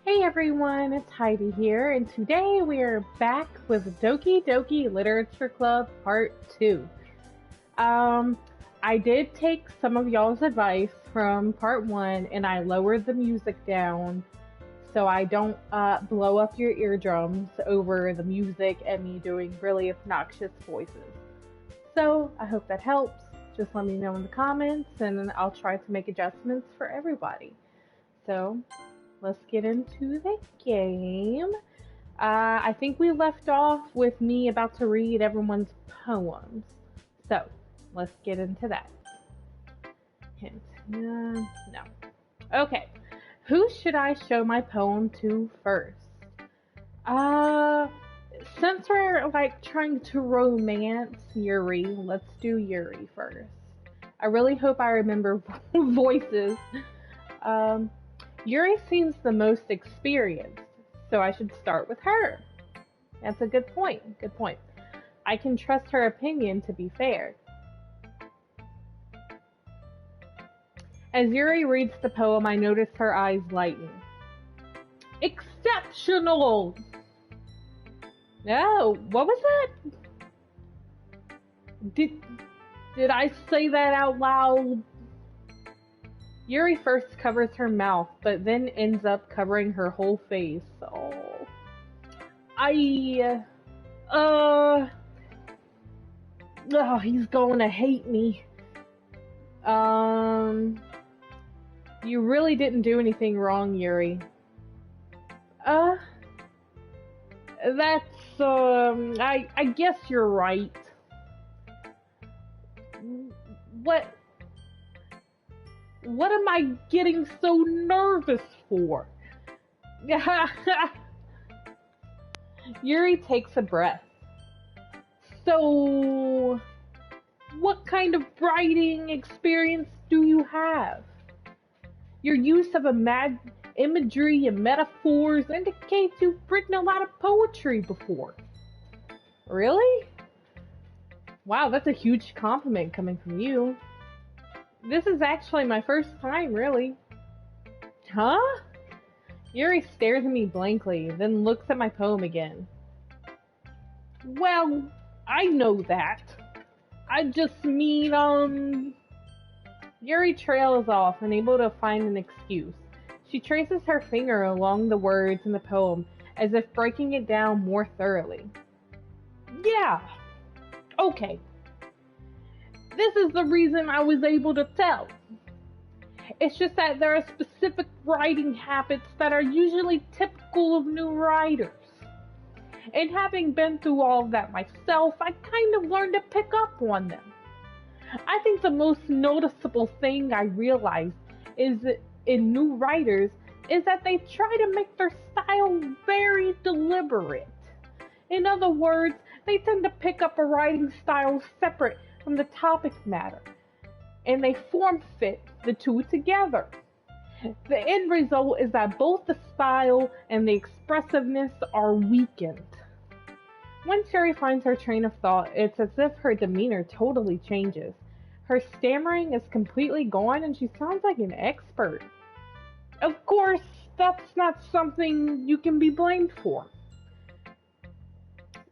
Hey everyone, it's Heidi here, and today we are back with Doki Literature Club Part 2. Um, I did take some of y'all's advice from Part 1 and I lowered the music down so I don't blow up your eardrums over the music and me doing really obnoxious voices. So I hope that helps. Just let me know in the comments and I'll try to make adjustments for everybody. So let's get into the game. I think we left off with me about to read everyone's poems. So let's get into that. Hint. No. Okay. Who should I show my poem to first? Uh, since we're like trying to romance Yuri, let's do Yuri first. I really hope I remember voices. Um, Yuri seems the most experienced, so I should start with her. That's a good point. Good point. I can trust her opinion to be fair. As Yuri reads the poem, I notice her eyes lighten. Exceptional! No, what was that? Did I say that out loud? Yuri first covers her mouth, but then ends up covering her whole face. Oh. Oh, he's going to hate me. You really didn't do anything wrong, Yuri. I guess you're right. What am I getting so nervous for? Yuri takes a breath. So, what kind of writing experience do you have? Your use of imagery and metaphors indicates you've written a lot of poetry before. Really? Wow, that's a huge compliment coming from you. This is actually my first time, really. Huh? Yuri stares at me blankly, then looks at my poem again. Well, I know that. I just mean, Yuri trails off, unable to find an excuse. She traces her finger along the words in the poem, as if breaking it down more thoroughly. Yeah. Okay. This is the reason I was able to tell. It's just that there are specific writing habits that are usually typical of new writers. And having been through all of that myself, I kind of learned to pick up on them. I think the most noticeable thing I realized is that in new writers is that they try to make their style very deliberate. In other words, they tend to pick up a writing style separate from the topic matter, and they form fit the two together. The end result is that both the style and the expressiveness are weakened. Once Yuri finds her train of thought, it's as if her demeanor totally changes. Her stammering is completely gone and she sounds like an expert. Of course, that's not something you can be blamed for.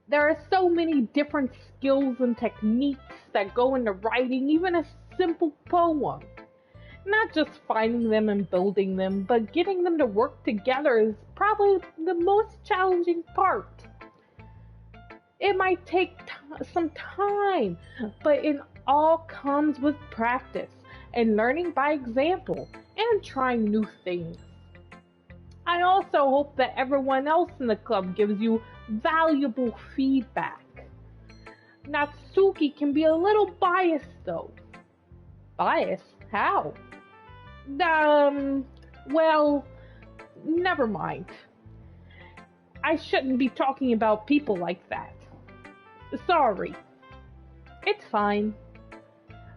There are so many different skills and techniques that go into writing even a simple poem. Not just finding them and building them, but getting them to work together is probably the most challenging part. It might take some time, but it all comes with practice and learning by example and trying new things. I also hope that everyone else in the club gives you valuable feedback. Natsuki can be a little biased though. Biased? How? Well, never mind. I shouldn't be talking about people like that. Sorry. It's fine.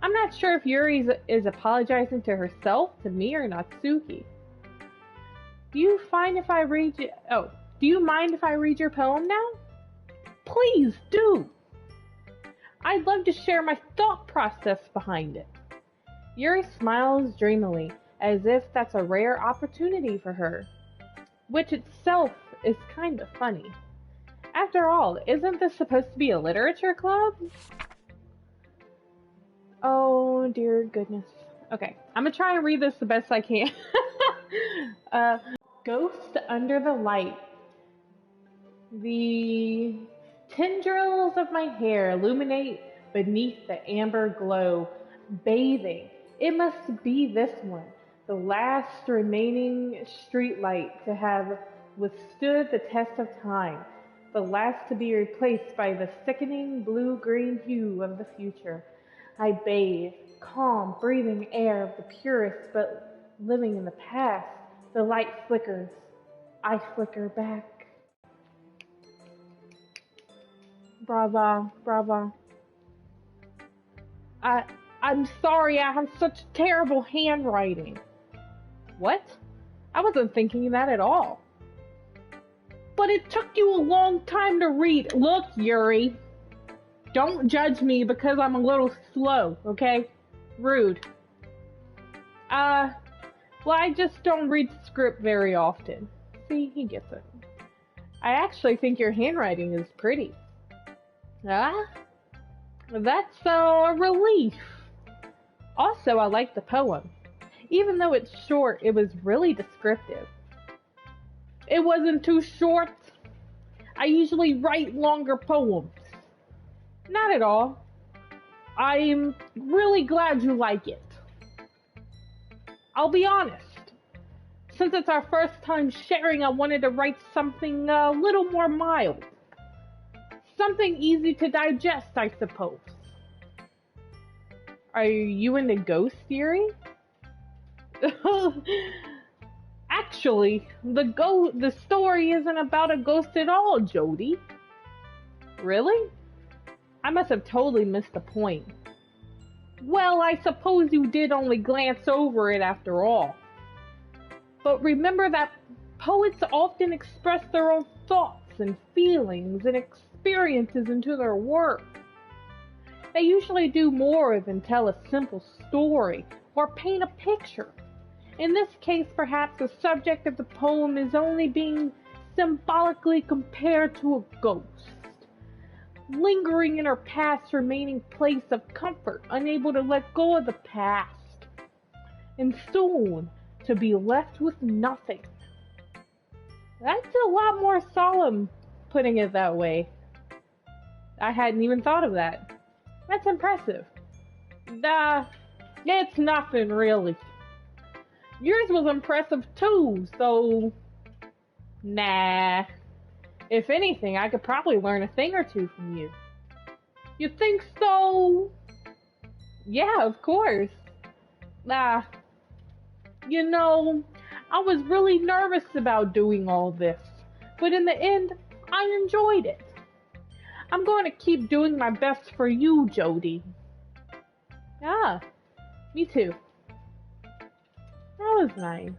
I'm not sure if Yuri is apologizing to herself, to me, or Natsuki. Do you mind if I read your poem now? Please do. I'd love to share my thought process behind it. Yuri smiles dreamily, as if that's a rare opportunity for her. which itself is kind of funny. After all, isn't this supposed to be a literature club? Oh, dear goodness. Okay, I'm gonna try and read this the best I can. uh, Ghost under the light. The tendrils of my hair illuminate beneath the amber glow, bathing. It must be this one, the last remaining streetlight to have withstood the test of time, the last to be replaced by the sickening blue-green hue of the future. I bathe, calm, breathing air of the purest, but living in the past. The light flickers. I flicker back. Brava, brava. I'm sorry, I have such terrible handwriting. What? I wasn't thinking that at all. But it took you a long time to read. Look, Yuri. Don't judge me because I'm a little slow, okay? Rude. Well, I just don't read the script very often. See, he gets it. I actually think your handwriting is pretty. Ah, that's a relief. Also, I like the poem. Even though it's short, it was really descriptive. It wasn't too short. I usually write longer poems. Not at all. I'm really glad you like it. I'll be honest. Since it's our first time sharing, I wanted to write something a little more mild. Something easy to digest, I suppose. Are you into ghost theory? Actually, the story isn't about a ghost at all, Jody. Really? I must have totally missed the point. Well, I suppose you did only glance over it after all. But remember that poets often express their own thoughts and feelings and experiences into their work. They usually do more than tell a simple story or paint a picture. In this case, perhaps the subject of the poem is only being symbolically compared to a ghost, lingering in her past remaining place of comfort, unable to let go of the past, and soon to be left with nothing. That's a lot more solemn, putting it that way. I hadn't even thought of that. That's impressive. It's nothing really. Yours was impressive too, so... Nah. If anything, I could probably learn a thing or two from you. You think so? Yeah, of course. You know, I was really nervous about doing all this, but in the end, I enjoyed it. I'm going to keep doing my best for you, Jody. Me too. That was nice.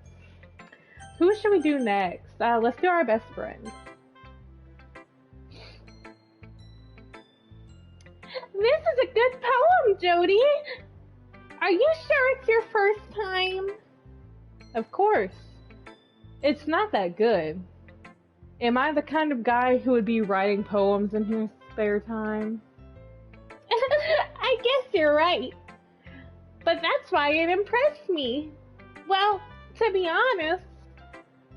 Who should we do next? Let's do our best friend. This is a good poem, Jody. Are you sure it's your first time? Of course. It's not that good. Am I the kind of guy who would be writing poems in his spare time? I guess you're right. But that's why it impressed me. Well, to be honest,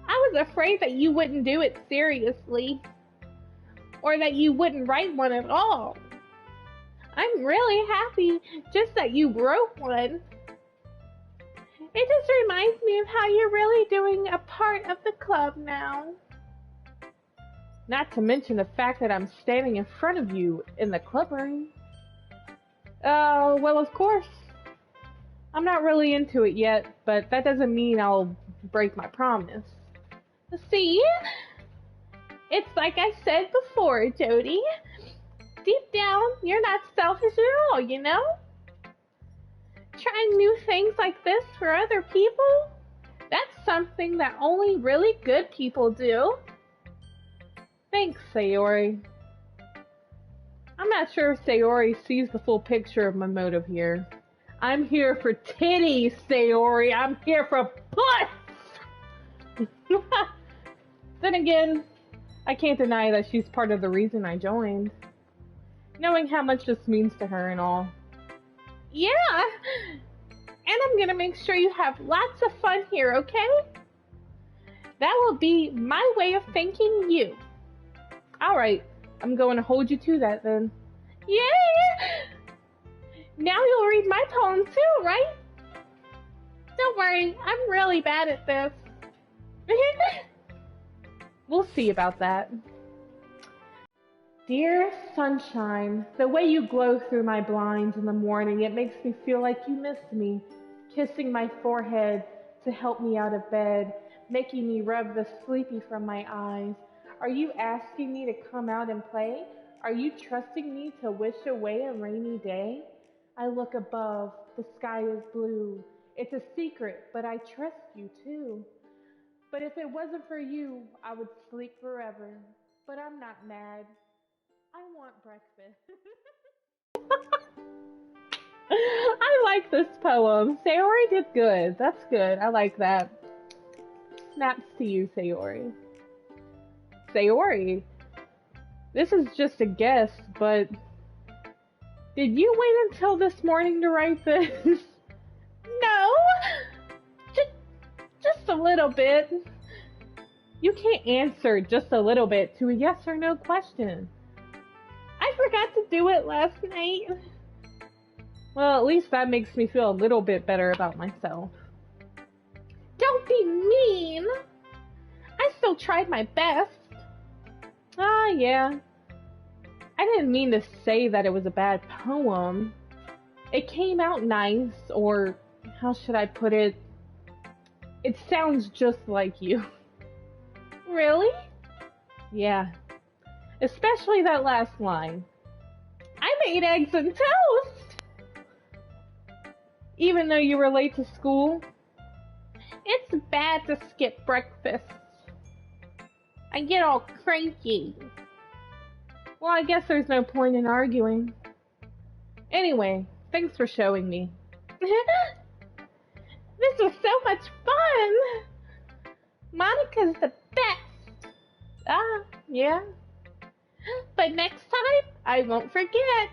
I was afraid that you wouldn't do it seriously. Or that you wouldn't write one at all. I'm really happy just that you wrote one. It just reminds me of how you're really doing a part of the club now. Not to mention the fact that I'm standing in front of you in the club room. Well, of course. I'm not really into it yet, but that doesn't mean I'll break my promise. See? It's like I said before, Jody. Deep down, you're not selfish at all, you know? Trying new things like this for other people? That's something that only really good people do. Thanks, Sayori. I'm not sure if Sayori sees the full picture of my motive here. I'm here for titties, Sayori. I'm here for puss! Then again, I can't deny that she's part of the reason I joined. Knowing how much this means to her and all. Yeah! And I'm gonna make sure you have lots of fun here, okay? That will be my way of thanking you. Alright, I'm going to hold you to that then. Yay! Now you'll read my poem too, right? Don't worry, I'm really bad at this. We'll see about that. Dear sunshine, the way you glow through my blinds in the morning, it makes me feel like you miss me, kissing my forehead to help me out of bed, making me rub the sleepy from my eyes. Are you asking me to come out and play? Are you trusting me to wish away a rainy day? I look above, the sky is blue. It's a secret, but I trust you too. But if it wasn't for you, I would sleep forever. But I'm not mad. I want breakfast. I like this poem. Sayori did good. That's good. I like that. Snaps to you, Sayori. Sayori, this is just a guess, but did you wait until this morning to write this? No! Just a little bit. You can't answer just a little bit to a yes or no question. I forgot to do it last night. Well, at least that makes me feel a little bit better about myself. Don't be mean. I still tried my best. Yeah. I didn't mean to say that it was a bad poem. It came out nice, or how should I put it? It sounds just like you. Really? Yeah. Especially that last line. I made eggs and toast! Even though you were late to school? It's bad to skip breakfast. I get all cranky. Well, I guess there's no point in arguing. Anyway, thanks for showing me. This was so much fun! Monica's the best! Yeah. But next time, I won't forget.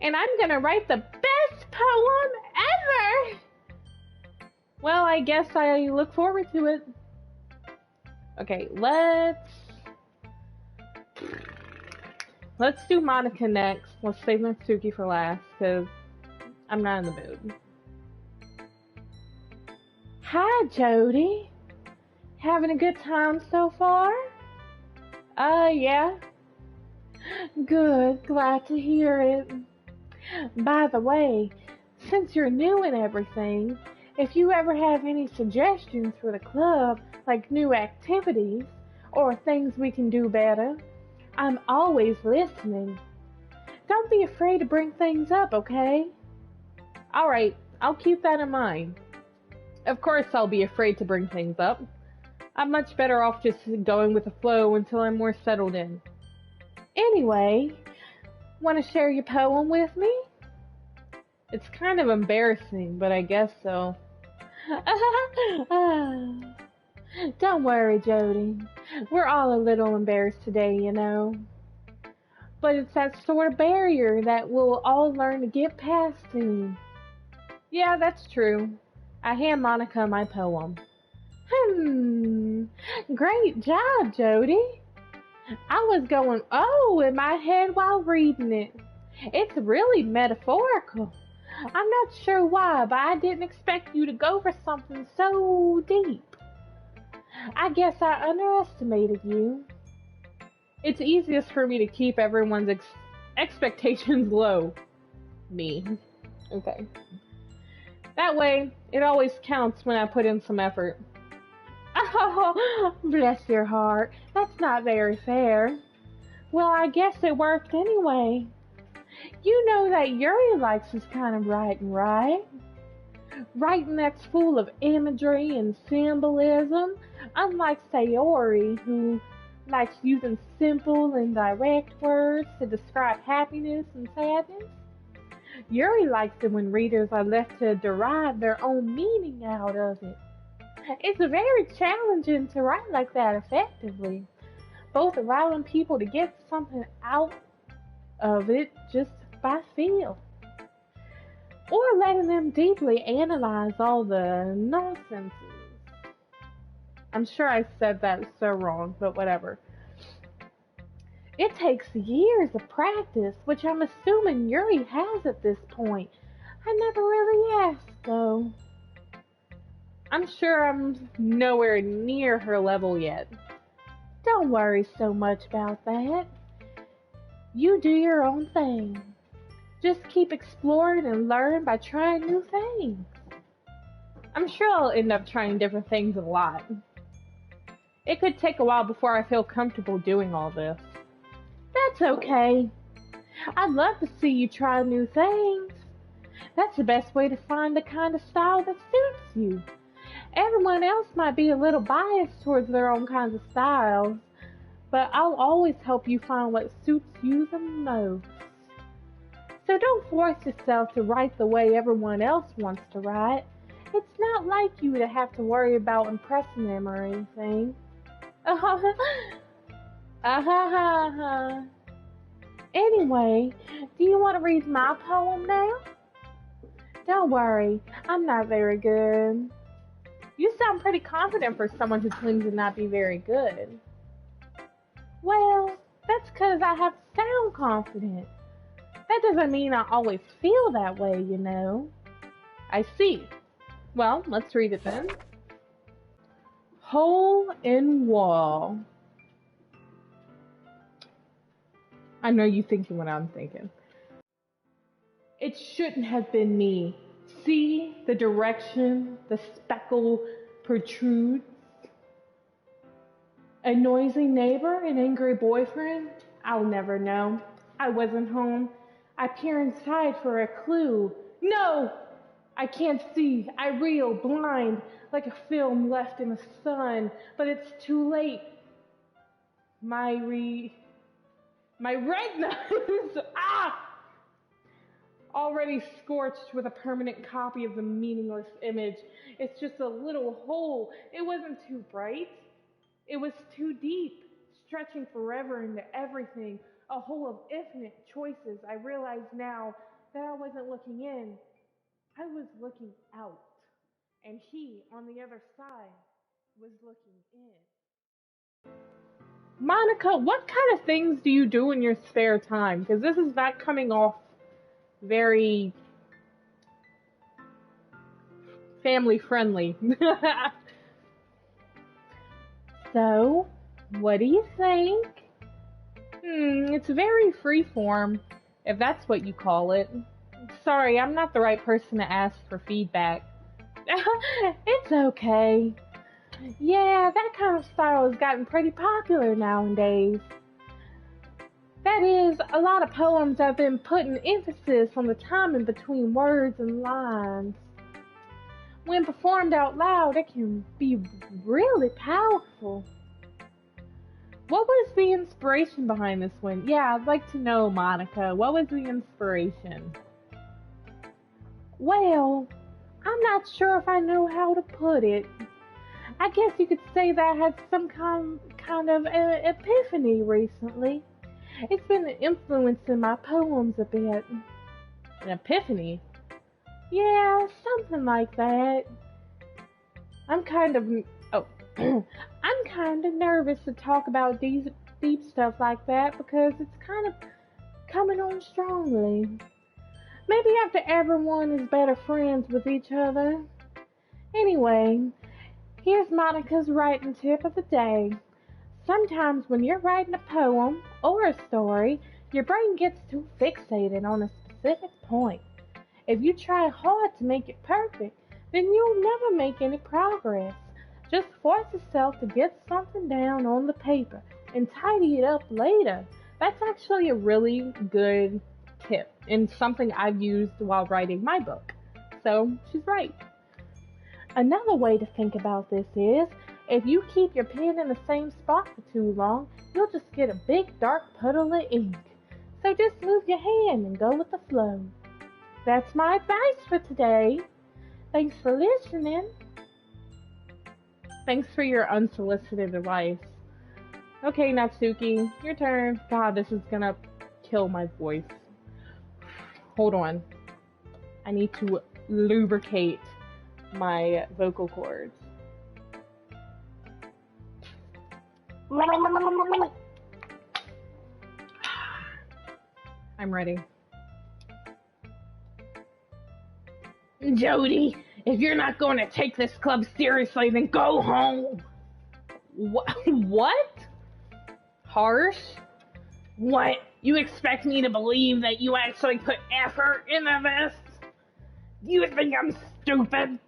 And I'm gonna write the best poem ever! Well, I guess I look forward to it. Okay, let's do Monica next. Let's save Natsuki for last, because I'm not in the mood. Hi, Jody. Having a good time so far? Yeah. Good, glad to hear it. By the way, since you're new and everything, if you ever have any suggestions for the club, like new activities, or things we can do better, I'm always listening. Don't be afraid to bring things up, okay? Alright, I'll keep that in mind. Of course I'll be afraid to bring things up. I'm much better off just going with the flow until I'm more settled in. Anyway, want to share your poem with me? It's kind of embarrassing, but I guess so. Don't worry, Jody. We're all a little embarrassed today, you know. But it's that sort of barrier that we'll all learn to get past soon. Yeah, that's true. I hand Monica my poem. Great job, Jody. I was going, oh, in my head while reading it. It's really metaphorical. I'm not sure why, but I didn't expect you to go for something so deep. I guess I underestimated you. It's easiest for me to keep everyone's expectations low. Me. Okay. That way, it always counts when I put in some effort. Oh, bless your heart. That's not very fair. Well, I guess it worked anyway. You know that Yuri likes his kind of writing, right? Writing that's full of imagery and symbolism, unlike Sayori, who likes using simple and direct words to describe happiness and sadness. Yuri likes it when readers are left to derive their own meaning out of it. It's very challenging to write like that effectively, both allowing people to get something out of it just by feel, or letting them deeply analyze all the nonsense. I'm sure I said that so wrong, but whatever. It takes years of practice, which I'm assuming Yuri has at this point. I never really asked, though. I'm sure I'm nowhere near her level yet. Don't worry so much about that. You do your own thing. Just keep exploring and learn by trying new things. I'm sure I'll end up trying different things a lot. It could take a while before I feel comfortable doing all this. That's okay. I'd love to see you try new things. That's the best way to find the kind of style that suits you. Everyone else might be a little biased towards their own kinds of styles, but I'll always help you find what suits you the most. So don't force yourself to write the way everyone else wants to write. It's not like you to have to worry about impressing them or anything. Anyway, do you want to read my poem now? Don't worry, I'm not very good. You sound pretty confident for someone who claims to not be very good. Well, that's because I have to sound confident. That doesn't mean I always feel that way, you know. I see. Well, let's read it then. Hole in wall. I know you thinking what I'm thinking. It shouldn't have been me. See the direction the speckle protrudes? A noisy neighbor, an angry boyfriend? I'll never know. I wasn't home. I peer inside for a clue. No! I can't see. I reel, blind, like a film left in the sun. But it's too late. My retinas! Ah! Already scorched with a permanent copy of the meaningless image. It's just a little hole. It wasn't too bright. It was too deep, stretching forever into everything. A hole of infinite choices. I realize now that I wasn't looking in. I was looking out. And he, on the other side, was looking in. Monica, what kind of things do you do in your spare time? Because this is not coming off very family friendly. So, what do you think? It's very freeform, if that's what you call it. Sorry, I'm not the right person to ask for feedback. It's okay. Yeah, that kind of style has gotten pretty popular nowadays. That is, a lot of poems have been putting emphasis on the timing between words and lines. When performed out loud, it can be really powerful. What was the inspiration behind this one? Yeah, I'd like to know, Monica. What was the inspiration? Well, I'm not sure if I know how to put it. I guess you could say that I had some kind of epiphany recently. It's been influencing my poems a bit. An epiphany? Yeah, something like that. I'm kind of nervous to talk about deep stuff like that because it's kind of coming on strongly. Maybe after everyone is better friends with each other. Anyway, here's Monica's writing tip of the day. Sometimes when you're writing a poem or a story, your brain gets too fixated on a specific point. If you try hard to make it perfect, then you'll never make any progress. Just force yourself to get something down on the paper and tidy it up later. That's actually a really good tip and something I've used while writing my book. So she's right. Another way to think about this is, if you keep your pen in the same spot for too long, you'll just get a big dark puddle of ink. So just move your hand and go with the flow. That's my advice for today. Thanks for listening. Thanks for your unsolicited advice. Okay, Natsuki, your turn. God, this is gonna kill my voice. Hold on. I need to lubricate my vocal cords. I'm ready. Jody, if you're not going to take this club seriously, then go home. What? Harsh? What? You expect me to believe that you actually put effort into this? You think I'm stupid?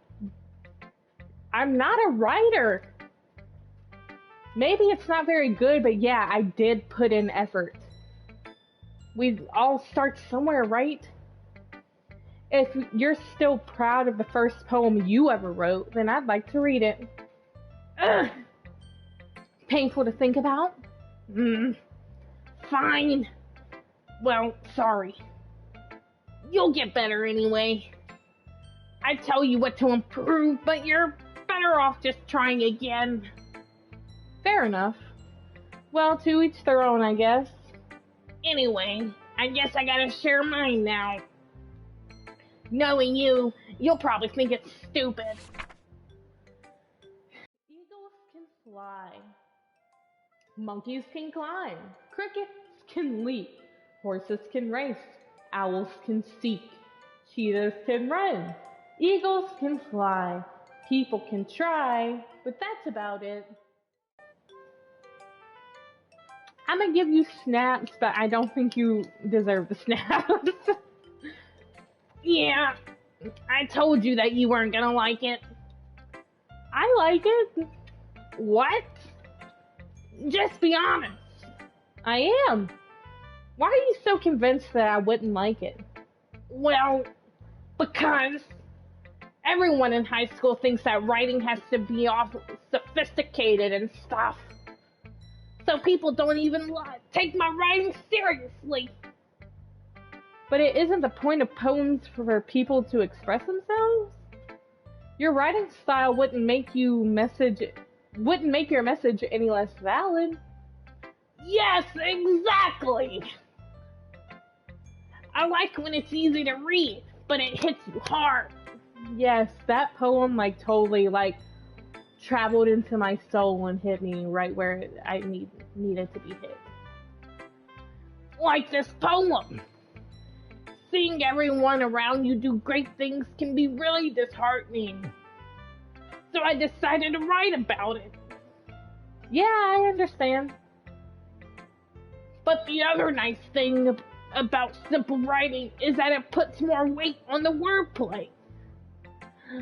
I'm not a writer. Maybe it's not very good, but yeah, I did put in effort. We all start somewhere, right? If you're still proud of the first poem you ever wrote, then I'd like to read it. Ugh. Painful to think about? Fine. Well, sorry. You'll get better anyway. I tell you what to improve, but you're better off just trying again. Fair enough. Well, to each their own, I guess. Anyway, I guess I gotta share mine now. Knowing you, you'll probably think it's stupid. Eagles can fly. Monkeys can climb. Crickets can leap. Horses can race. Owls can seek. Cheetahs can run. Eagles can fly. People can try, but that's about it. I'm gonna give you snaps, but I don't think you deserve the snaps. Yeah, I told you that you weren't gonna like it. I like it. What? Just be honest. I am. Why are you so convinced that I wouldn't like it? Well, because everyone in high school thinks that writing has to be all sophisticated and stuff. So people don't even take my writing seriously. But it isn't the point of poems for people to express themselves. Your writing style wouldn't make your message any less valid. Yes, exactly. I like when it's easy to read, but it hits you hard. Yes, that poem totally traveled into my soul and hit me right where I needed to be hit. Like this poem. Seeing everyone around you do great things can be really disheartening. So I decided to write about it. Yeah, I understand. But the other nice thing about simple writing is that it puts more weight on the wordplay.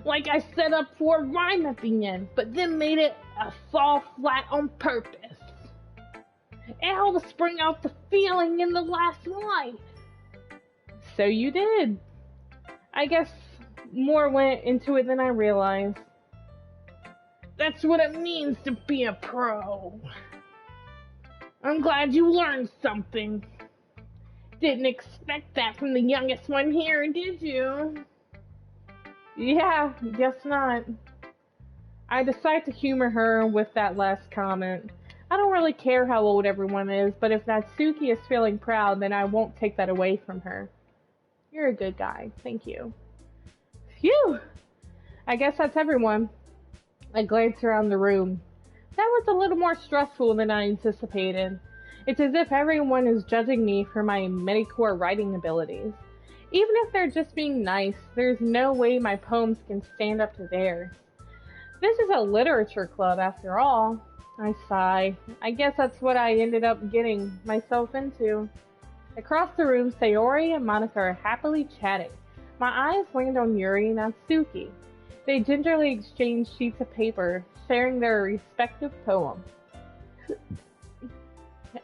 Like I set up for a rhyme at the end, but then made it fall flat on purpose. It helps bring out the feeling in the last line. So you did. I guess more went into it than I realized. That's what it means to be a pro. I'm glad you learned something. Didn't expect that from the youngest one here, did you? Yeah, guess not. I decided to humor her with that last comment. I don't really care how old everyone is, but if Natsuki is feeling proud, then I won't take that away from her. You're a good guy. Thank you. Phew! I guess that's everyone. I glanced around the room. That was a little more stressful than I anticipated. It's as if everyone is judging me for my midi-core writing abilities. Even if they're just being nice, there's no way my poems can stand up to theirs. This is a literature club after all. I sigh. I guess that's what I ended up getting myself into. Across the room, Sayori and Monica are happily chatting. My eyes land on Yuri and Natsuki. They gingerly exchange sheets of paper, sharing their respective poems.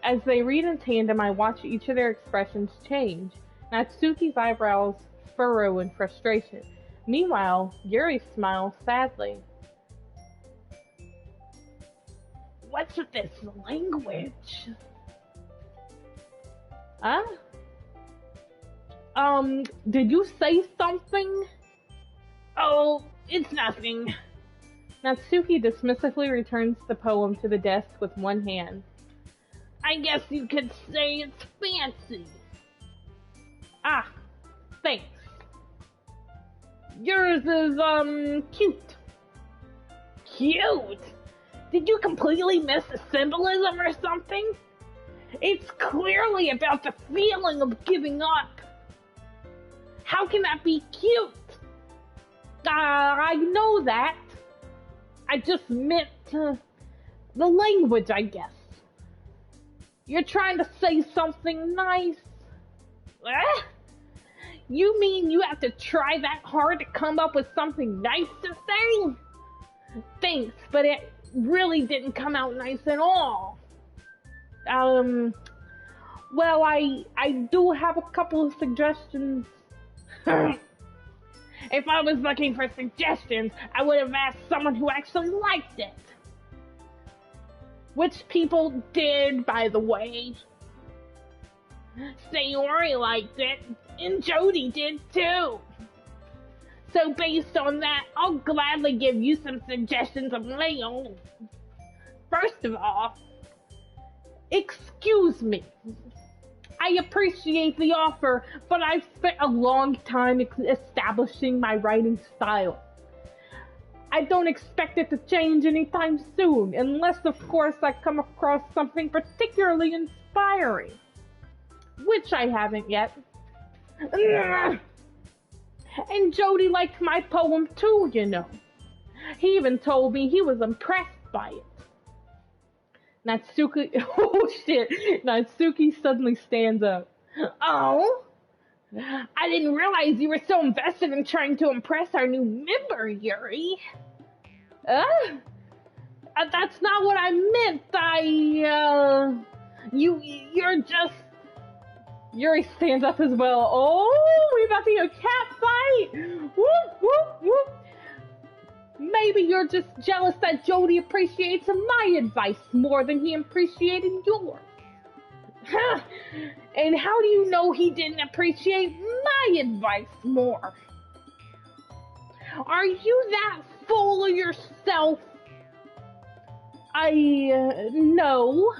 As they read in tandem, I watch each of their expressions change. Natsuki's eyebrows furrow in frustration. Meanwhile, Yuri smiles sadly. What's with this language? Huh? Did you say something? Oh, it's nothing. Natsuki dismissively returns the poem to the desk with one hand. I guess you could say it's fancy. Ah, thanks. Yours is, cute. Cute? Did you completely miss the symbolism or something? It's clearly about the feeling of giving up. How can that be cute? I know that. I just meant the language, I guess. You're trying to say something nice. Eh? You mean you have to try that hard to come up with something nice to say? Thanks, but it really didn't come out nice at all. Well, I do have a couple of suggestions. If I was looking for suggestions, I would have asked someone who actually liked it. Which people did, by the way. Sayori liked it, and Jody did too. So based on that, I'll gladly give you some suggestions of my own. First of all, excuse me. I appreciate the offer, but I've spent a long time establishing my writing style. I don't expect it to change anytime soon, unless of course I come across something particularly inspiring. Which I haven't yet. And Jody liked my poem too, you know. He even told me he was impressed by it. Natsuki, oh shit, Natsuki suddenly stands up. Oh? I didn't realize you were so invested in trying to impress our new member, Yuri. That's not what I meant. You're just... Yuri stands up as well. Oh, we about to be a cat fight. Whoop, whoop, whoop. Maybe you're just jealous that Jody appreciates my advice more than he appreciated yours. And how do you know he didn't appreciate my advice more? Are you that full of yourself? No.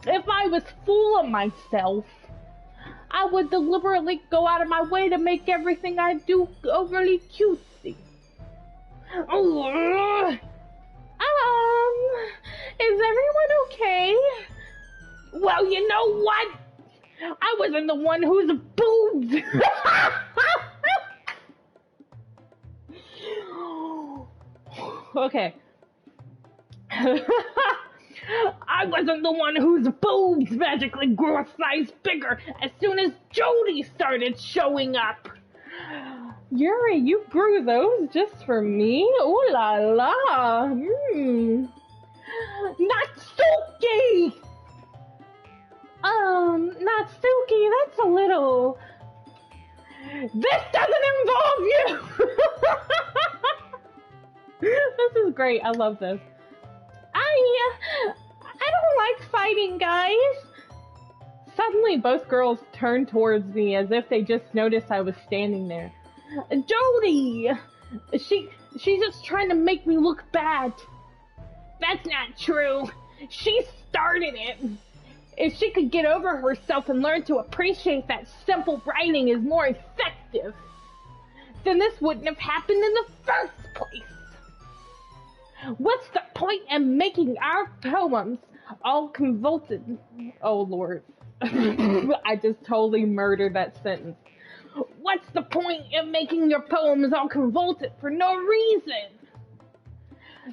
If I was full of myself, I would deliberately go out of my way to make everything I do overly cutesy. Is everyone okay? Well, you know what? I wasn't the one whose boobs. Okay. I wasn't the one whose boobs magically grew a size bigger as soon as Jody started showing up. Yuri, you grew those just for me? Ooh la la. Natsuki! Natsuki, that's a little... This doesn't involve you! This is great, I love this. I don't like fighting, guys. Suddenly, both girls turned towards me as if they just noticed I was standing there. Jody! She's just trying to make me look bad. That's not true. She started it. If she could get over herself and learn to appreciate that simple writing is more effective, then this wouldn't have happened in the first place. What's the point in making our poems all convoluted? Oh, Lord. I just totally murdered that sentence. What's the point in making your poems all convoluted for no reason?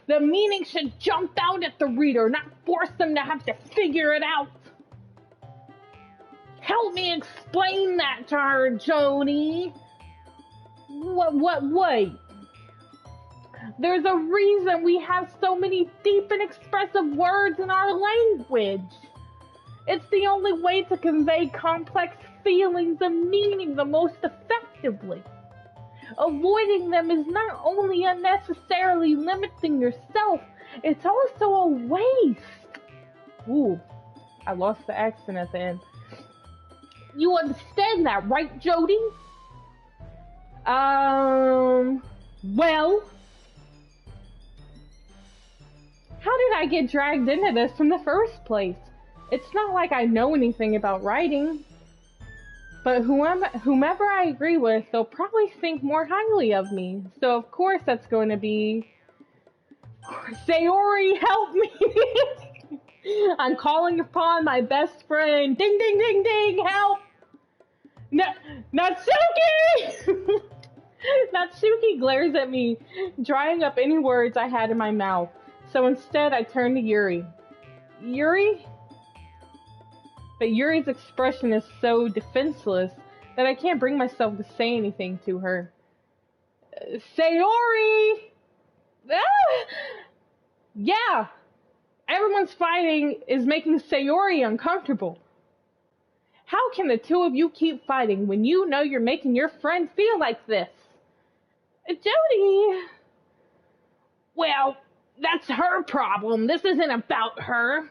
The meaning should jump out at the reader, not force them to have to figure it out. Help me explain that to her, Jody. Wait. There's a reason we have so many deep and expressive words in our language. It's the only way to convey complex feelings and meaning the most effectively. Avoiding them is not only unnecessarily limiting yourself, it's also a waste. Ooh, I lost the accent at the end. You understand that, right, Jody? Well, How did I get dragged into this in the first place? It's not like I know anything about writing. But whomever I agree with, they'll probably think more highly of me. So of course that's going to be... Sayori, help me! I'm calling upon my best friend. Ding, ding, ding, ding, help! Natsuki! Natsuki glares at me, drying up any words I had in my mouth. So instead, I turn to Yuri. Yuri? But Yuri's expression is so defenseless that I can't bring myself to say anything to her. Sayori! Ah! Yeah! Everyone's fighting is making Sayori uncomfortable. How can the two of you keep fighting when you know you're making your friend feel like this? Jody! Well, that's her problem. This isn't about her.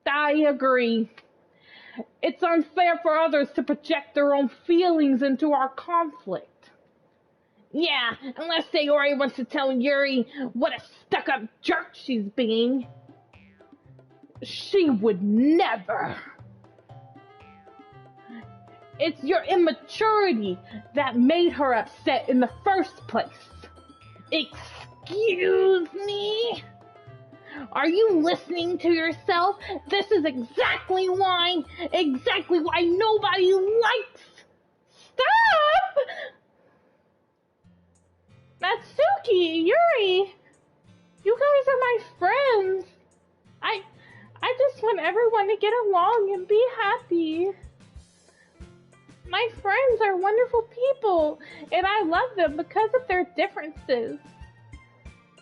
I agree. It's unfair for others to project their own feelings into our conflict. Yeah, unless Sayori wants to tell Yuri what a stuck-up jerk she's being. She would never. It's your immaturity that made her upset in the first place. Excuse me? Are you listening to yourself? This is exactly why nobody likes. Stop! Natsuki, Yuri, you guys are my friends. I just want everyone to get along and be happy. My friends are wonderful people, and I love them because of their differences.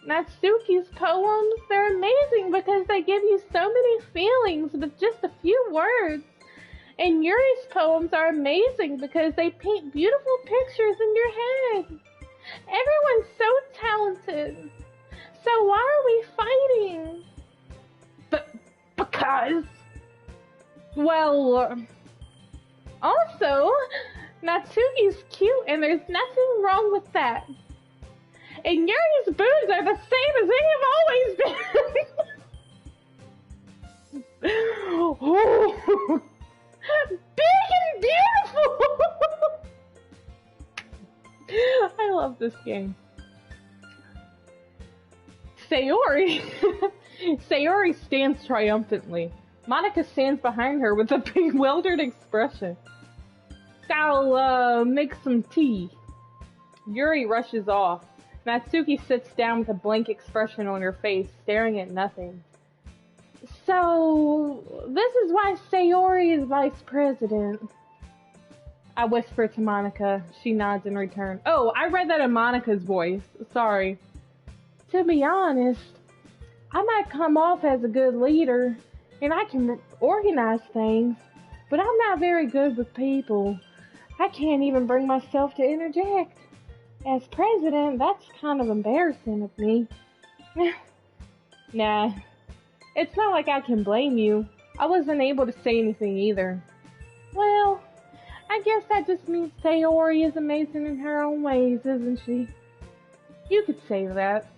Natsuki's poems, they're amazing because they give you so many feelings with just a few words. And Yuri's poems are amazing because they paint beautiful pictures in your head. Everyone's so talented. So why are we fighting? Because... Well... Also, Natsuki's cute and there's nothing wrong with that. And Yuri's boobs are the same as they have always been. Oh, big and beautiful! I love this game. Sayori. Sayori stands triumphantly. Monika stands behind her with a bewildered expression. I'll make some tea. Yuri rushes off. Natsuki sits down with a blank expression on her face, staring at nothing. So, this is why Sayori is vice president. I whisper to Monika. She nods in return. Oh, I read that in Monika's voice. Sorry. To be honest, I might come off as a good leader, and I can organize things, but I'm not very good with people. I can't even bring myself to interject. As president, that's kind of embarrassing of me. Nah, it's not like I can blame you. I wasn't able to say anything either. Well, I guess that just means Sayori is amazing in her own ways, isn't she? You could say that.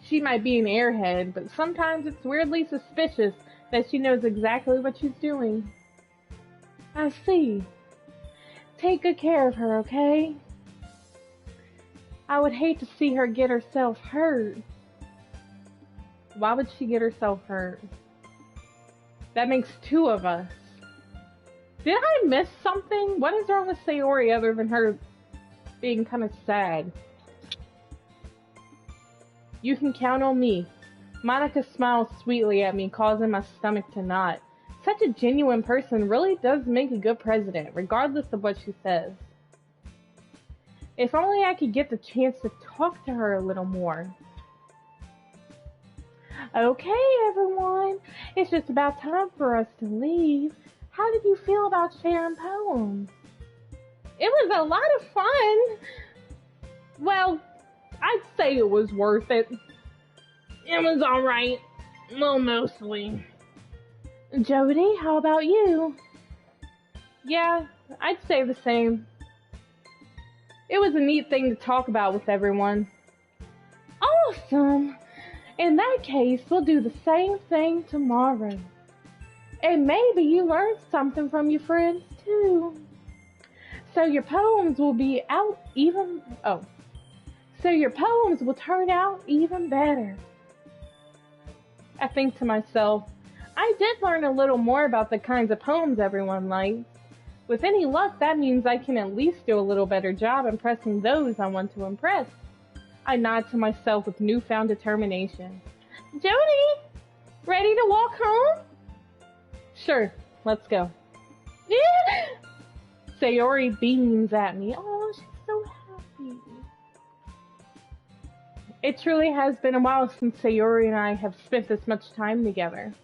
She might be an airhead, but sometimes it's weirdly suspicious that she knows exactly what she's doing. I see. Take good care of her, okay? I would hate to see her get herself hurt. Why would she get herself hurt? That makes two of us. Did I miss something? What is wrong with Sayori other than her being kind of sad? You can count on me. Monika smiles sweetly at me, causing my stomach to knot. Such a genuine person really does make a good president, regardless of what she says. If only I could get the chance to talk to her a little more. Okay, everyone. It's just about time for us to leave. How did you feel about sharing poems? It was a lot of fun. Well, I'd say it was worth it. It was alright. Well, mostly. Jody, how about you? Yeah, I'd say the same. It was a neat thing to talk about with everyone. Awesome! In that case, we'll do the same thing tomorrow. And maybe you learned something from your friends too. So your poems will be out even... Oh. So your poems will turn out even better. I think to myself, I did learn a little more about the kinds of poems everyone likes. With any luck, that means I can at least do a little better job impressing those I want to impress. I nod to myself with newfound determination. Jody, ready to walk home? Sure, let's go. Sayori beams at me. Oh, she's so happy. It truly has been a while since Sayori and I have spent this much time together.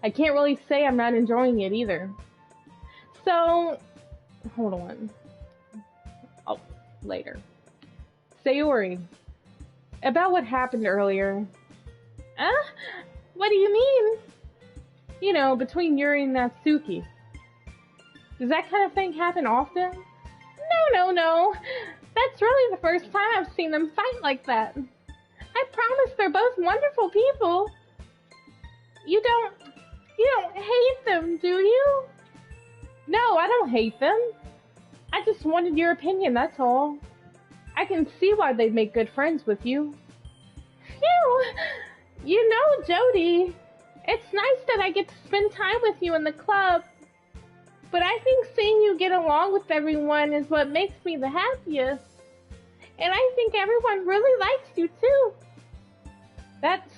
I can't really say I'm not enjoying it either. So, hold on. Oh, later. Sayori, about what happened earlier. What do you mean? You know, between Yuri and Natsuki. Does that kind of thing happen often? No. That's really the first time I've seen them fight like that. I promise they're both wonderful people. You don't hate them, do you? No, I don't hate them. I just wanted your opinion, that's all. I can see why they'd make good friends with you. Phew! You know, Jody, it's nice that I get to spend time with you in the club. But I think seeing you get along with everyone is what makes me the happiest. And I think everyone really likes you too. That's...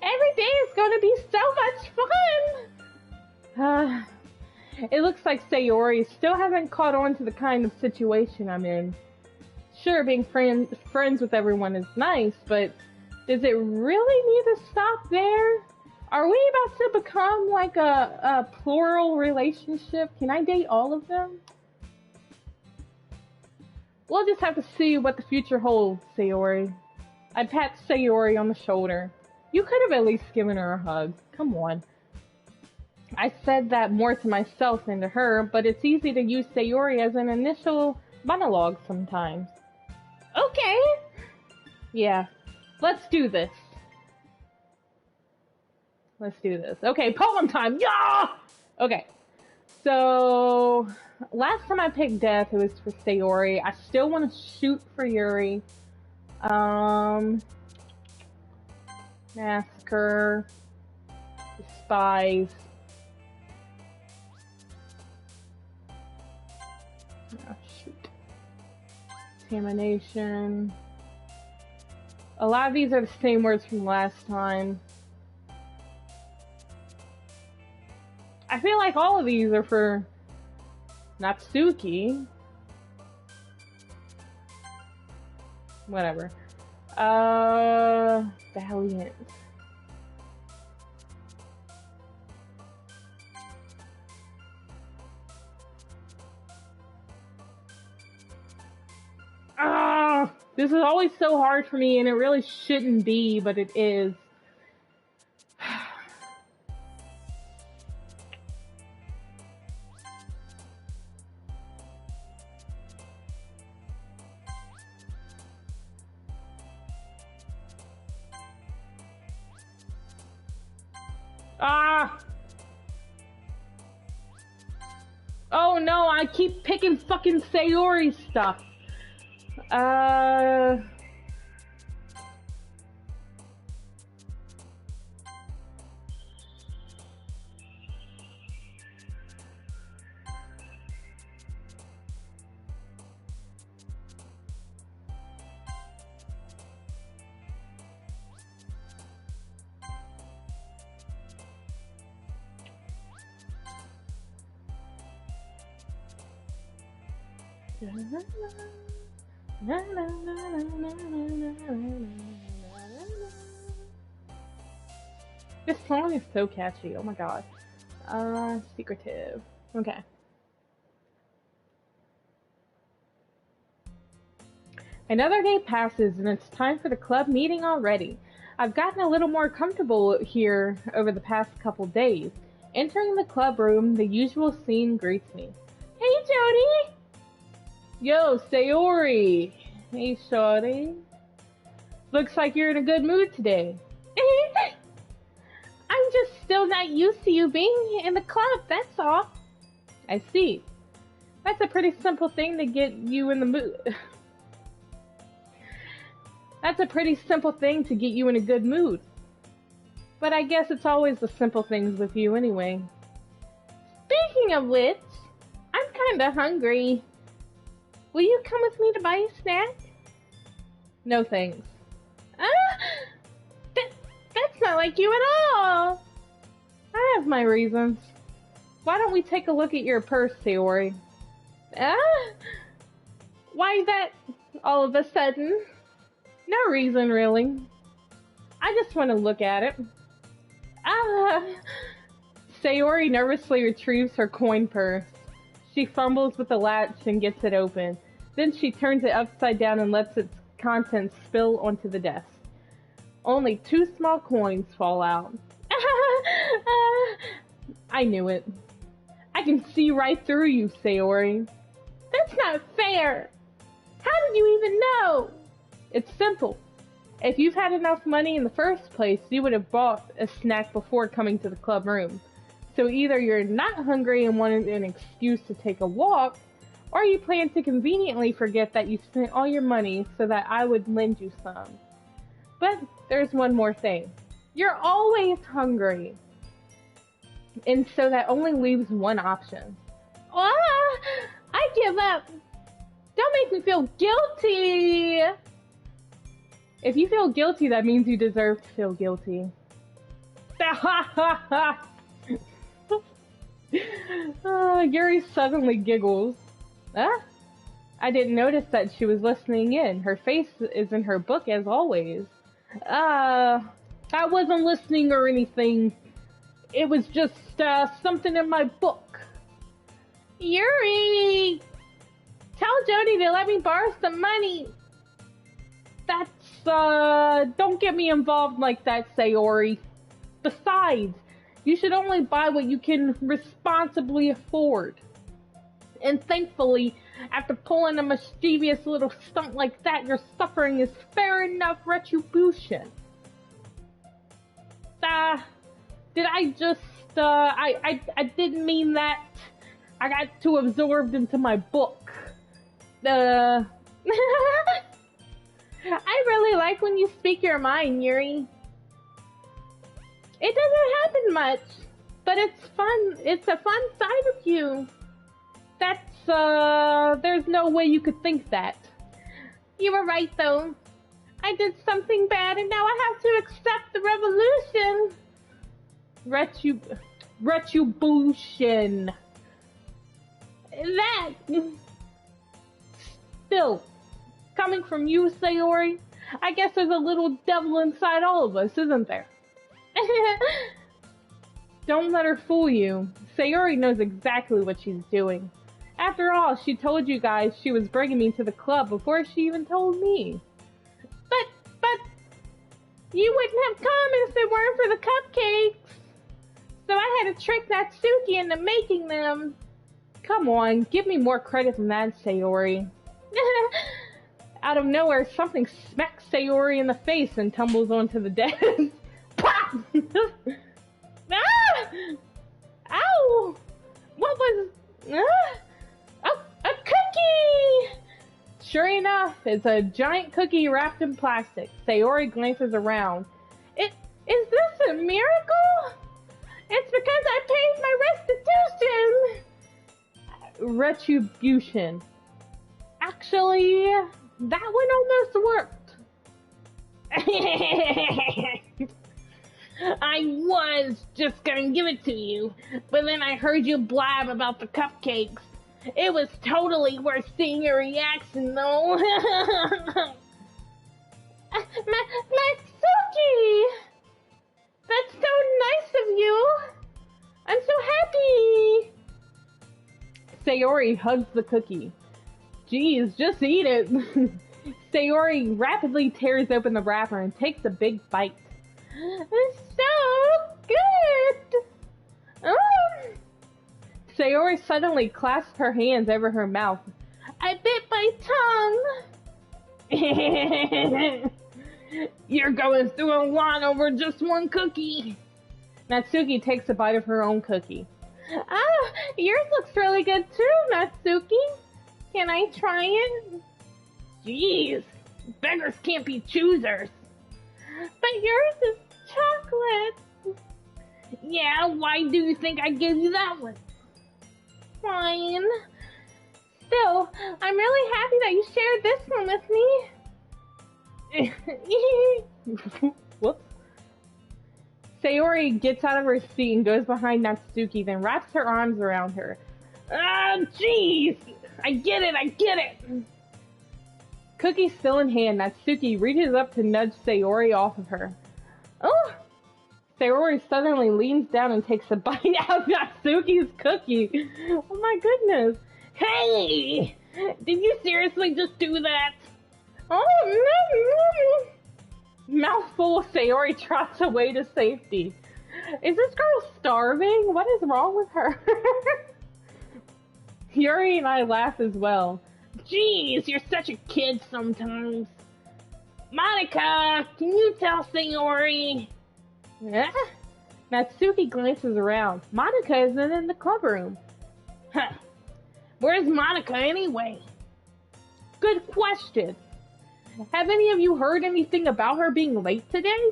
Every day is going to be so much fun! It looks like Sayori still hasn't caught on to the kind of situation I'm in. Sure, being friends with everyone is nice, but does it really need to stop there? Are we about to become like a plural relationship? Can I date all of them? We'll just have to see what the future holds, Sayori. I pat Sayori on the shoulder. You could have at least given her a hug. Come on. I said that more to myself than to her, but it's easy to use Sayori as an initial monologue sometimes. Okay. Yeah. Let's do this. Okay, poem time! Yeah! Okay. So, last time I picked death, it was for Sayori. I still want to shoot for Yuri. Massacre. Despise. Oh, shoot. Contamination. A lot of these are the same words from last time. I feel like all of these are for Natsuki. Whatever. Valiant. This is always so hard for me, and it really shouldn't be, but it is. Oh no, I keep picking fucking Sayori stuff. This song is so catchy, oh my god. Secretive. Okay. Another day passes and it's time for the club meeting already. I've gotten a little more comfortable here over the past couple days. Entering the club room, the usual scene greets me. Hey, Jody! Yo, Sayori! Hey, shorty. Looks like you're in a good mood today. I'm just still not used to you being in the club, that's all. I see. That's a pretty simple thing to get you in the mood. That's a pretty simple thing to get you in a good mood. But I guess it's always the simple things with you anyway. Speaking of which, I'm kinda hungry. Will you come with me to buy a snack? No thanks. That's not like you at all. I have my reasons. Why don't we take a look at your purse, Sayori? Why that all of a sudden? No reason, really. I just want to look at it. Sayori nervously retrieves her coin purse. She fumbles with the latch and gets it open. Then she turns it upside down and lets its contents spill onto the desk. Only 2 small coins fall out. I knew it. I can see right through you, Sayori. That's not fair. How did you even know? It's simple. If you've had enough money in the first place, you would have bought a snack before coming to the club room. So either you're not hungry and wanted an excuse to take a walk, or you plan to conveniently forget that you spent all your money so that I would lend you some. But there's one more thing. You're always hungry. And so that only leaves one option. I give up. Don't make me feel guilty. If you feel guilty, that means you deserve to feel guilty. Yuri suddenly giggles. I didn't notice that she was listening in. Her face is in her book as always. I wasn't listening or anything. It was just something in my book. Yuri! Tell Jody to let me borrow some money. That's, don't get me involved like that, Sayori. Besides, you should only buy what you can responsibly afford. And thankfully, after pulling a mischievous little stunt like that, your suffering is fair enough retribution. Did I just, I didn't mean that. I got too absorbed into my book. I really like when you speak your mind, Yuri. It doesn't happen much, but it's fun. It's a fun side of you. There's no way you could think that. You were right, though. I did something bad, and now I have to accept the revolution. Retribution. That. Still, coming from you, Sayori, I guess there's a little devil inside all of us, isn't there? Don't let her fool you. Sayori knows exactly what she's doing. After all, she told you guys she was bringing me to the club before she even told me. But, you wouldn't have come if it weren't for the cupcakes. So I had to trick Natsuki into making them. Come on, give me more credit than that, Sayori. Out of nowhere, something smacks Sayori in the face and tumbles onto the desk. Pop! Ah! Ow! What was... Oh, a cookie! Sure enough, it's a giant cookie wrapped in plastic. Sayori glances around. Is this a miracle? It's because I paid my restitution! Retribution. Actually, that one almost worked. I was just gonna give it to you, but then I heard you blab about the cupcakes. It was totally worth seeing your reaction, though. Matsuki! That's so nice of you! I'm so happy! Sayori hugs the cookie. Geez, just eat it. Sayori rapidly tears open the wrapper and takes a big bite. It's so good! Sayori suddenly clasps her hands over her mouth. I bit my tongue! You're going through a lot over just one cookie. Natsuki takes a bite of her own cookie. Ah, yours looks really good too, Natsuki. Can I try it? Jeez, beggars can't be choosers. But yours is chocolate. Yeah, why do you think I gave you that one? Fine. Still, I'm really happy that you shared this one with me. Whoops. Sayori gets out of her seat and goes behind Natsuki, then wraps her arms around her. Ah, jeez! I get it! Cookie still in hand, Natsuki reaches up to nudge Sayori off of her. Oh! Sayori suddenly leans down and takes a bite out of Natsuki's cookie. Oh my goodness. Hey! Did you seriously just do that? Oh, no! Mouthful of Sayori trots away to safety. Is this girl starving? What is wrong with her? Yuri and I laugh as well. Jeez, you're such a kid sometimes. Monica, can you tell Sayori? Natsuki glances around. Monica isn't in the club room. Huh. Where's Monica anyway? Good question. Have any of you heard anything about her being late today?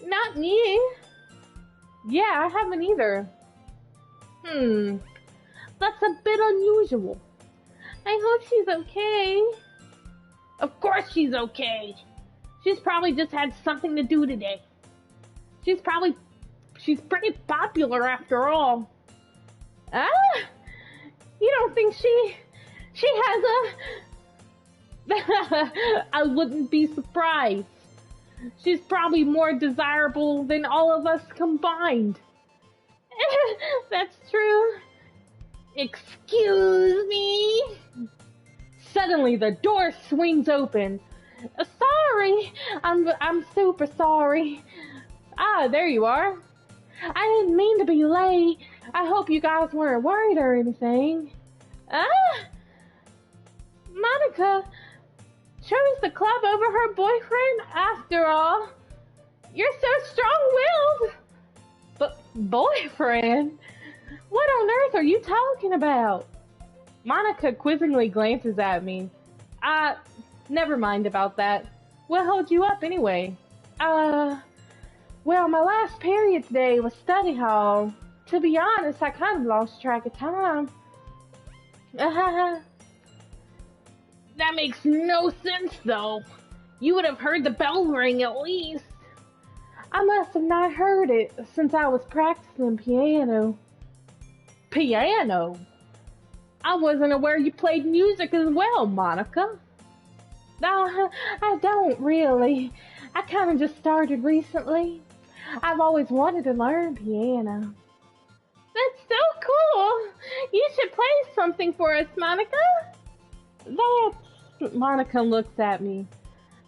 Not me. Yeah, I haven't either. That's a bit unusual. I hope she's okay. Of course she's okay. She's probably just had something to do today. She's pretty popular after all. Ah? You don't think she has a... I wouldn't be surprised. She's probably more desirable than all of us combined. That's true. Excuse me? Suddenly the door swings open. Sorry, I'm super sorry. Ah, there you are. I didn't mean to be late. I hope you guys weren't worried or anything. Ah! Monica chose the club over her boyfriend after all. You're so strong-willed. But boyfriend? What on earth are you talking about? Monica quizzingly glances at me. Never mind about that. What held you up anyway? Well, my last period today was study hall. To be honest, I kind of lost track of time. That makes no sense, though. You would have heard the bell ring at least. I must have not heard it since I was practicing piano. Piano? I wasn't aware you played music as well, Monica. No, I don't really. I kind of just started recently. I've always wanted to learn piano. That's so cool! You should play something for us, Monica. Monica looks at me.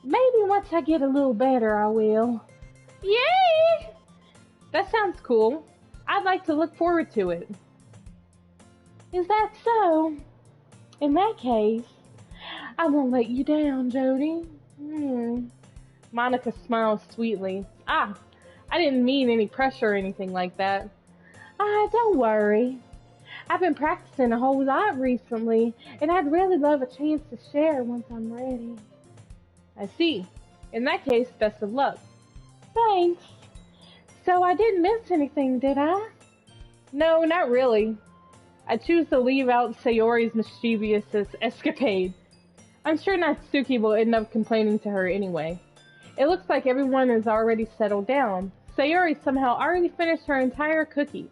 Maybe once I get a little better, I will. Yay! That sounds cool. I'd like to look forward to it. Is that so? In that case, I won't let you down, Jody. Monica smiles sweetly. I didn't mean any pressure or anything like that. Don't worry. I've been practicing a whole lot recently, and I'd really love a chance to share once I'm ready. I see. In that case, best of luck. Thanks. So I didn't miss anything, did I? No, not really. I choose to leave out Sayori's mischievous escapade. I'm sure Natsuki will end up complaining to her anyway. It looks like everyone is already settled down. Sayori somehow already finished her entire cookie.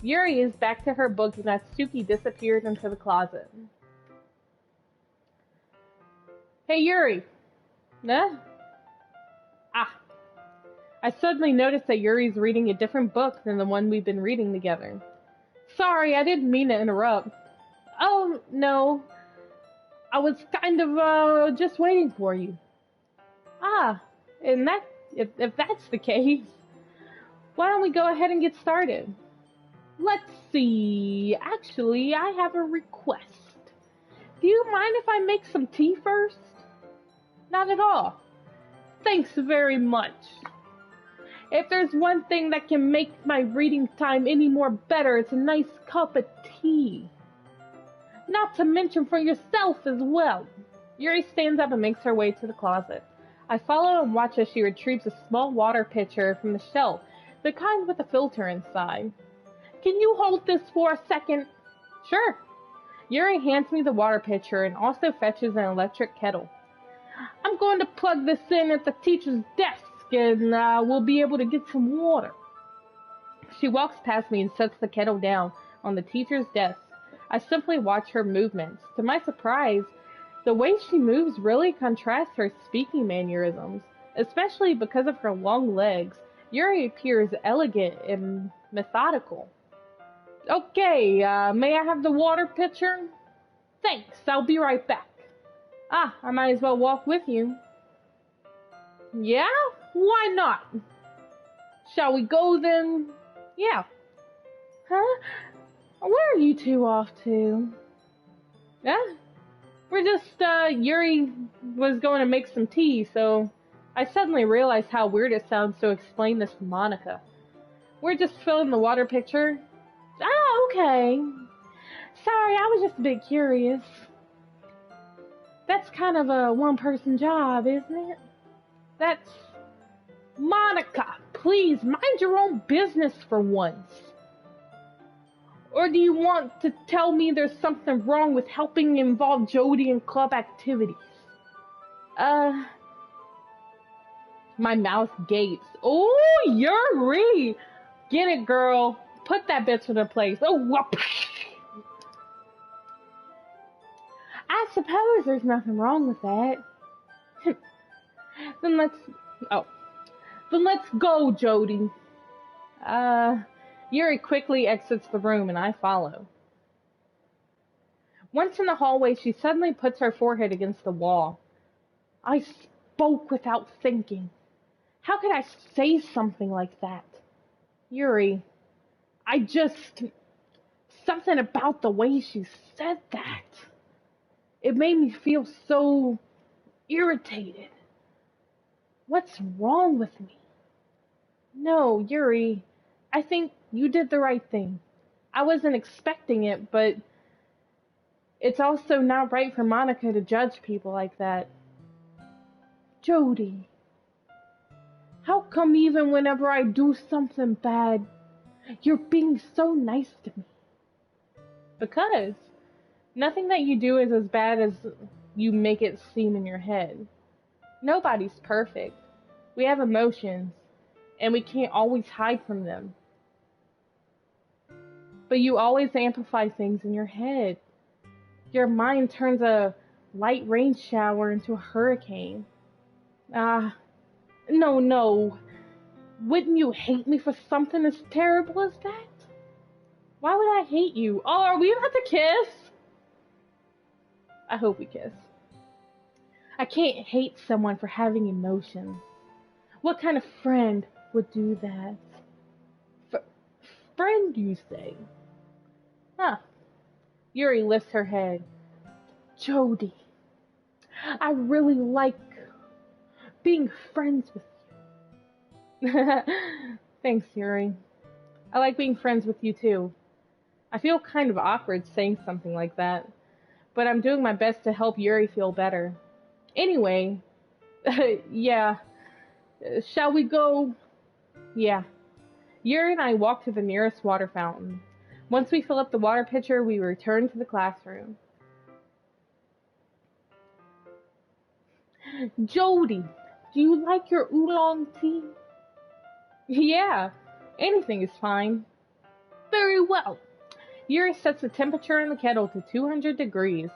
Yuri is back to her book and Natsuki disappeared into the closet. Hey Yuri! Nah? I suddenly noticed that Yuri's reading a different book than the one we've been reading together. Sorry, I didn't mean to interrupt. Oh, no. I was kind of, just waiting for you. And if that's the case, why don't we go ahead and get started? Let's see. Actually, I have a request. Do you mind if I make some tea first? Not at all. Thanks very much. If there's one thing that can make my reading time any more better, it's a nice cup of tea. Not to mention for yourself as well. Yuri stands up and makes her way to the closet. I follow and watch as she retrieves a small water pitcher from the shelf, the kind with a filter inside. Can you hold this for a second? Sure. Yuri hands me the water pitcher and also fetches an electric kettle. I'm going to plug this in at the teacher's desk and we'll be able to get some water. She walks past me and sets the kettle down on the teacher's desk. I simply watch her movements. To my surprise, the way she moves really contrasts her speaking mannerisms, especially because of her long legs. Yuri appears elegant and methodical. Okay, may I have the water pitcher? Thanks, I'll be right back. I might as well walk with you. Yeah? Why not? Shall we go then? Yeah. Huh? Where are you two off to? Yeah? We're just, Yuri was going to make some tea, so I suddenly realized how weird it sounds to explain this to Monica. We're just filling the water pitcher. Oh, okay. Sorry, I was just a bit curious. That's kind of a one-person job, isn't it? That's... Monica, please, mind your own business for once. Or do you want to tell me there's something wrong with helping involve Jody in club activities? My mouth gapes. Oh, Yuri! Get it, girl. Put that bitch in her place. Oh, whoop. I suppose there's nothing wrong with that. Then let's go, Jody. Yuri quickly exits the room and I follow. Once in the hallway, she suddenly puts her forehead against the wall. I spoke without thinking. How could I say something like that? Yuri, something about the way she said that. It made me feel so irritated. What's wrong with me? No, Yuri, I think you did the right thing. I wasn't expecting it, but it's also not right for Monica to judge people like that. Jody, how come even whenever I do something bad, you're being so nice to me? Because nothing that you do is as bad as you make it seem in your head. Nobody's perfect. We have emotions, and we can't always hide from them. But you always amplify things in your head. Your mind turns a light rain shower into a hurricane. No. Wouldn't you hate me for something as terrible as that? Why would I hate you? Oh, are we about to kiss? I hope we kiss. I can't hate someone for having emotions. What kind of friend would do that? Friend, you say? Huh. Yuri lifts her head. Jody, I really like being friends with you. Thanks, Yuri. I like being friends with you too. I feel kind of awkward saying something like that, but I'm doing my best to help Yuri feel better. Anyway, yeah. Shall we go? Yeah. Yuri and I walk to the nearest water fountain. Once we fill up the water pitcher, we return to the classroom. Jody, do you like your oolong tea? Yeah, anything is fine. Very well. Yuri sets the temperature in the kettle to 200 degrees.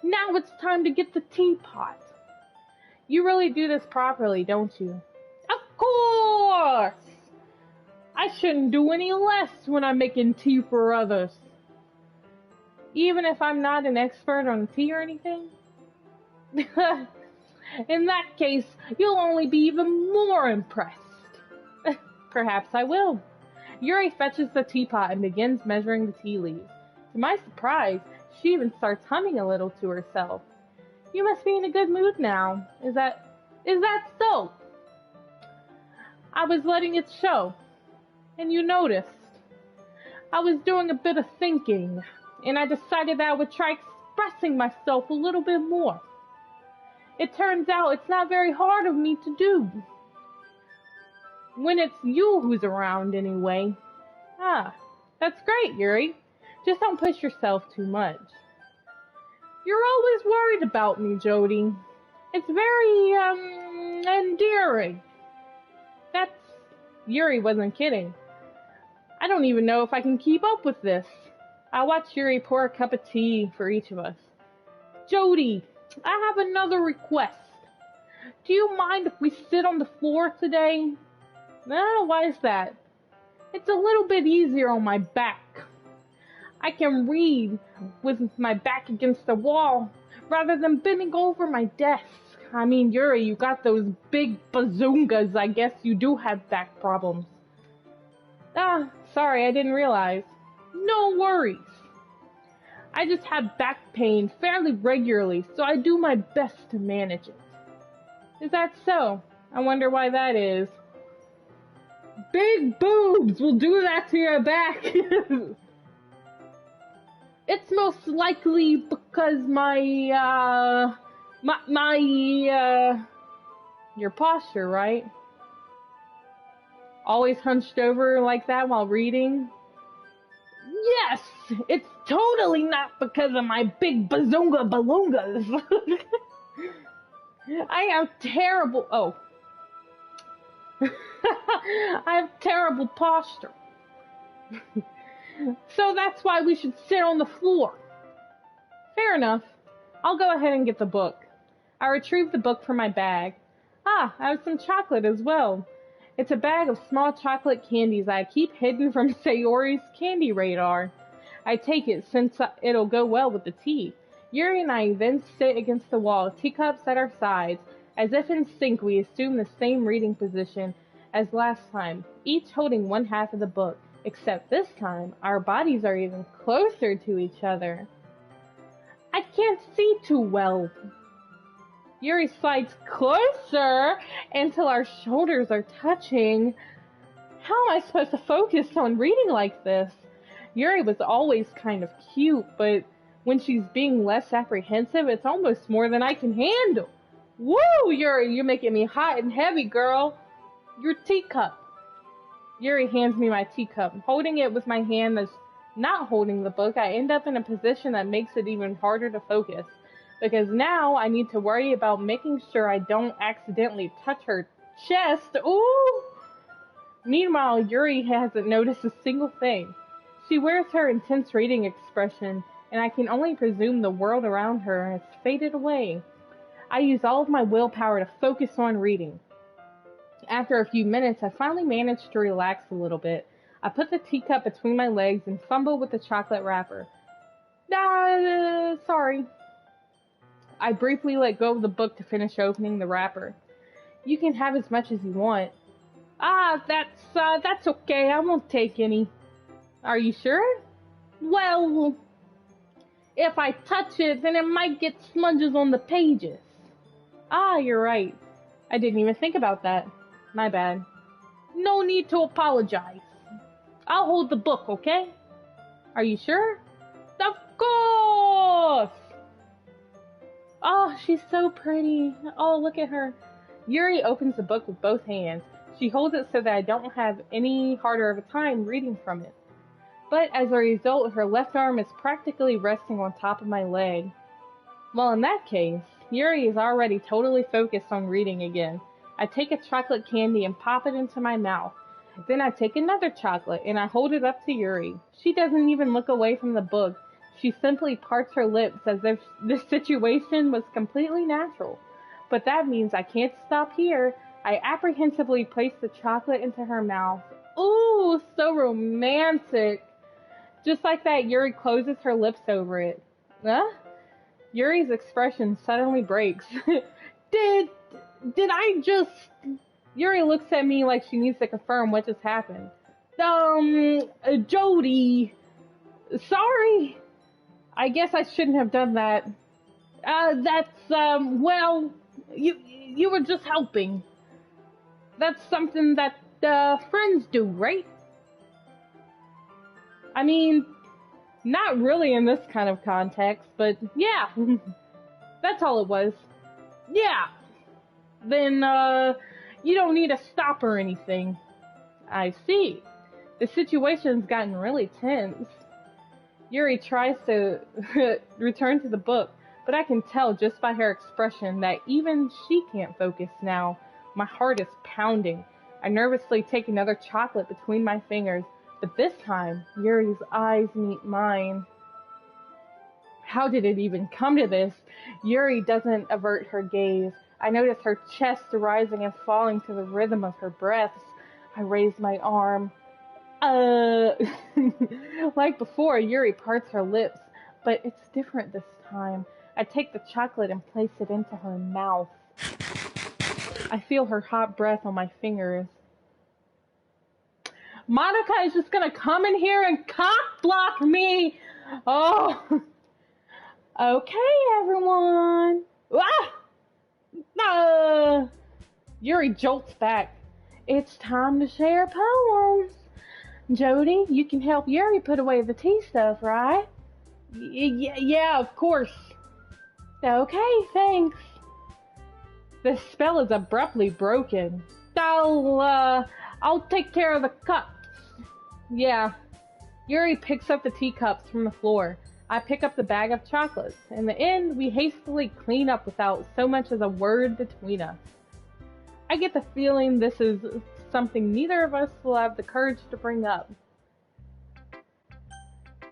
Now it's time to get the teapot. You really do this properly, don't you? Of course! I shouldn't do any less when I'm making tea for others. Even if I'm not an expert on tea or anything? In that case, you'll only be even more impressed. Perhaps I will. Yuri fetches the teapot and begins measuring the tea leaves. To my surprise, she even starts humming a little to herself. You must be in a good mood now. Is that so? I was letting it show, and you noticed. I was doing a bit of thinking, and I decided that I would try expressing myself a little bit more. It turns out it's not very hard of me to do. When it's you who's around, anyway. Ah, that's great, Yuri. Just don't push yourself too much. You're always worried about me, Jody. It's very, endearing. That's... Yuri wasn't kidding. I don't even know if I can keep up with this. I watched Yuri pour a cup of tea for each of us. Jody, I have another request. Do you mind if we sit on the floor today? Why is that? It's a little bit easier on my back. I can read with my back against the wall rather than bending over my desk. I mean, Yuri, you got those big bazungas. I guess you do have back problems. Sorry, I didn't realize. No worries. I just have back pain fairly regularly, so I do my best to manage it. Is that so? I wonder why that is. Big boobs will do that to your back. It's most likely because your posture, right? Always hunched over like that while reading? Yes! It's totally not because of my big bazunga balungas. I have terrible... Oh. I have terrible posture. So that's why we should sit on the floor. Fair enough. I'll go ahead and get the book. I retrieved the book from my bag. I have some chocolate as well. It's a bag of small chocolate candies I keep hidden from Sayori's candy radar. I take it since it'll go well with the tea. Yuri and I then sit against the wall, teacups at our sides. As if in sync, we assume the same reading position as last time, each holding one half of the book, except this time, our bodies are even closer to each other. I can't see too well. Yuri slides closer until our shoulders are touching. How am I supposed to focus on reading like this? Yuri was always kind of cute, but when she's being less apprehensive, it's almost more than I can handle. Woo, Yuri, you're making me hot and heavy, girl. Your teacup. Yuri hands me my teacup. Holding it with my hand that's not holding the book, I end up in a position that makes it even harder to focus. Because now I need to worry about making sure I don't accidentally touch her chest. Ooh! Meanwhile, Yuri hasn't noticed a single thing. She wears her intense reading expression, and I can only presume the world around her has faded away. I use all of my willpower to focus on reading. After a few minutes, I finally managed to relax a little bit. I put the teacup between my legs and fumbled with the chocolate wrapper. Sorry. I briefly let go of the book to finish opening the wrapper. You can have as much as you want. That's okay. I won't take any. Are you sure? Well, if I touch it, then it might get smudges on the pages. You're right. I didn't even think about that. My bad. No need to apologize. I'll hold the book, okay? Are you sure? Of course! Oh, she's so pretty. Oh, look at her. Yuri opens the book with both hands. She holds it so that I don't have any harder of a time reading from it. But as a result, her left arm is practically resting on top of my leg. Well, in that case, Yuri is already totally focused on reading again. I take a chocolate candy and pop it into my mouth. Then I take another chocolate and I hold it up to Yuri. She doesn't even look away from the book. She simply parts her lips as if this situation was completely natural. But that means I can't stop here. I apprehensively place the chocolate into her mouth. Ooh, so romantic. Just like that, Yuri closes her lips over it. Huh? Yuri's expression suddenly breaks. Did I just... Yuri looks at me like she needs to confirm what just happened. Jody. Sorry. I guess I shouldn't have done that. Well, you were just helping. That's something that friends do, right? I mean, not really in this kind of context, but yeah, that's all it was. Yeah, then you don't need to stop or anything. I see. The situation's gotten really tense. Yuri tries to return to the book, but I can tell just by her expression that even she can't focus now. My heart is pounding. I nervously take another chocolate between my fingers, but this time, Yuri's eyes meet mine. How did it even come to this? Yuri doesn't avert her gaze. I notice her chest rising and falling to the rhythm of her breaths. I raise my arm. Like before, Yuri parts her lips, but it's different this time. I take the chocolate and place it into her mouth. I feel her hot breath on my fingers. Monica is just gonna come in here and cock block me! Oh! Okay, everyone! Ah! Yuri jolts back. It's time to share poems. Jody, you can help Yuri put away the tea stuff, right? Yeah, of course. Okay, thanks. The spell is abruptly broken. I'll take care of the cups. Yeah. Yuri picks up the teacups from the floor. I pick up the bag of chocolates. In the end, we hastily clean up without so much as a word between us. I get the feeling this is something neither of us will have the courage to bring up.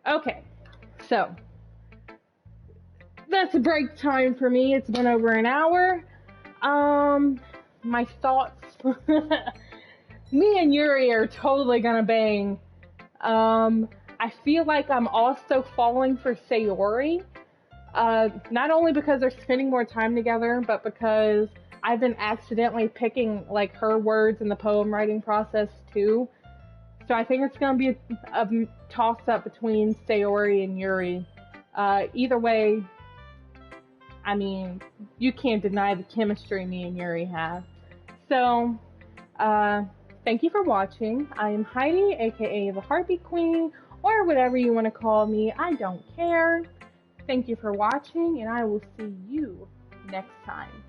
Okay, so that's a break time for me. It's been over an hour. My thoughts. Me and Yuri are totally gonna bang. I feel like I'm also falling for Sayori. Not only because they're spending more time together, but because I've been accidentally picking like her words in the poem writing process too. So I think it's gonna be a toss up between Sayori and Yuri. Either way, I mean, you can't deny the chemistry me and Yuri have. So, thank you for watching. I am Heidi, aka the Heartbeat Queen, or whatever you want to call me. I don't care. Thank you for watching, and I will see you next time.